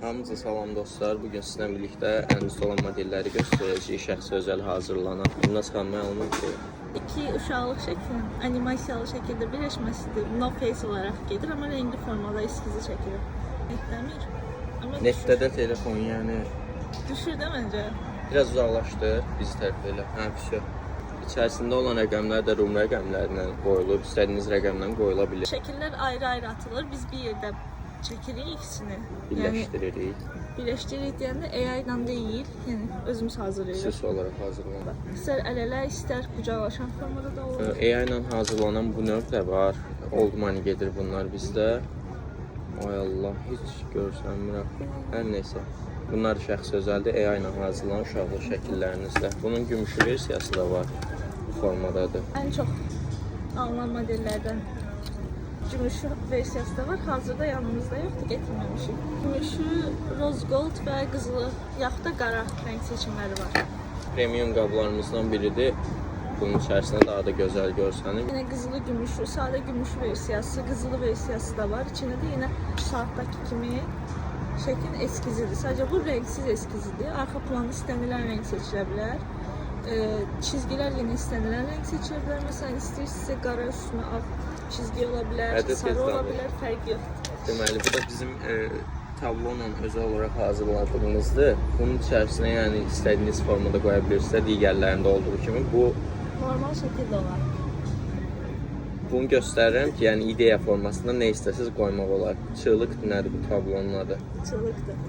Hamınıza salam dostlar. Bugün sizinlə birlikdə əlimizdə olan modelləri göstərəcəyik. Şəxsi özəl hazırlanan. Bundan çıxan məlumdur ki, İki uşaqlıq şəklin animasiyalı şəkildə birləşməsidir. No face olaraq gedir, amma rəngli formada eskizi çəkilir. Etləmir. Amma netdə də telefon, yəni düşür də məncə. biraz uzaqlaşdı bizi tərəf elə. Hə, vəsə. İçərisində olan rəqəmlər də rum rəqəmlərindən qoyulub, istədiyiniz rəqəmdən qoyula bilər. Şəkillər ayrı-ayrı atılır. Biz bir yerdə çəkirik ikisini. Birləşdiririk. Birləşdiririk deyəndə AI ilə deyil, yəni özümüz hazırlayırıq. Süs olaraq hazırlanır. İstər əl-ələ, istər qucaqlaşan formada da olur. AI ilə hazırlanan bu növ də var. Old money gedir bunlar bizdə. Ay Allah, heç görsənmirəm. Hər neysə. Bunlar şəxsi özəldir. AI ilə hazırlanan uşaqlıq şəkillərinizdə. Bunun gümüşü versiyası da var. Bu formadadır. Ən çox alınan modellərdən gümüşü versiyası da var. Hazırda yanımızda yoxdur, getirməmişik. Gümüşü, rose gold və qızılı, yaxud da qara rəng seçimləri var. Premium qablarımızdan biridir. Bunun içərisində daha da gözəl görsənir. Yine qızılı gümüşü, sadə gümüş versiyası, qızılı versiyası da var. İçində də yine saatdakı kimi şəklin eskizidir. Sadəcə bu rəngsiz eskizidir. Arxa planı istənilən rəng seçilə bilər. Çizgilər yine istənilən rəng seçilə bilər. Məsələn, istəyirsinizsə qara üstünə ağ çizgi ola bilər, sarı ola bilər, fərq yoxdur. Deməli, bu da bizim tablonla özəl olaraq hazırladığımızdır. Bunun içərisinə yəni istədiyiniz formada qoya bilirsiniz. Digərlərində olduğu kimi bu Normal şəkildə olar. bunu göstərirəm ki, yəni ideya formasında nə istəsiniz qoymaq olar. Çığlıqdır nədir bu tablonun adı? Çığlıqdır.